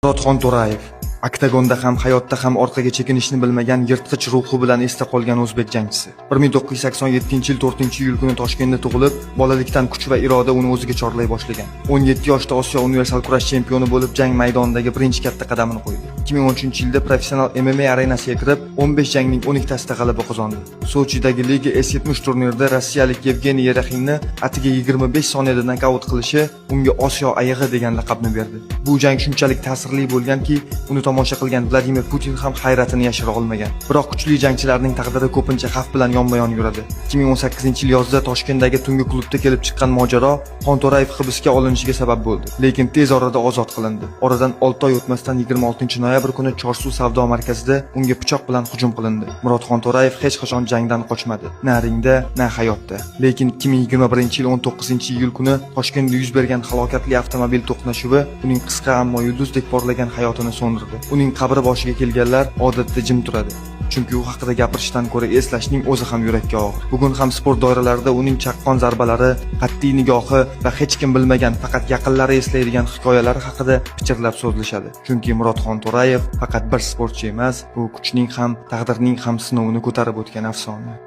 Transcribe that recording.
Murodxon To'rayev oktagonda ham hayotda ham orqaga chekinishni bilmagan yirtqich ruhi bilan esda qolgan o'zbek jangchisi. 1987-yil 4-iyul kuni Toshkentda tug'ilib, bolalikdan kuch va iroda uni o'ziga chorlay boshlagan. 17 yoshda Osiyo universal kurash chempioni bo'lib, jang maydonidagi birinchi katta qadamini qo'ydi. 2013-yilda professional MMA arenasiga kirib, 15 jangning 12tasida g'alaba qozondi. Sochidagi Liga S70 turnirida rossiyalik Yevgeniy Yeraxinni atiga 25 soniyada nokaut qilishi unga Osiyo ayig'i degan laqabni berdi. Bu jang shunchalik ta'sirli bo'lganki, uni tomosha qilgan Vladimir Putin ham hayratini yashira olmagan. Biroq kuchli jangchilarning taqdiri ko'pincha xavf bilan yonma-yon yuradi. 2018-yil yozda Toshkentdagi tungi klubda kelib chiqqan mojaro Xonto'rayev hibsga olinishiga sabab bo'ldi, lekin tez orada ozod qilindi. Oradan 6 oy o'tmasdan 26-noyabr kuni Chorsu savdo markazida unga pichoq bilan hujum qilindi. Murodxon To'rayev hech qachon jangdan qochmadi, na ringda, na hayotda. Lekin 2021-yil 19-iyul kuni Toshkentda yuz bergan halokatli avtomobil to'qnashuvi uning qisqa ammo yulduzdek porlagan hayotini so'ndirdi. Uning qabri boshiga kelganlar odatda jim turadi. Chunki u haqida gapirishdan ko'ra eslashning o'zi ham yurakka og'ir. Bugun ham sport doiralarida uning chaqqon zarbalari, qat'iy nigohi va hech kim bilmagan, faqat yaqinlari eslaydigan hikoyalari haqida pichirlab so'zlashadi. Chunki Murodxon To'rayev faqat bir sportchi emas, u kuchning ham, taqdirning ham sinovini ko'tarib o'tgan afsona.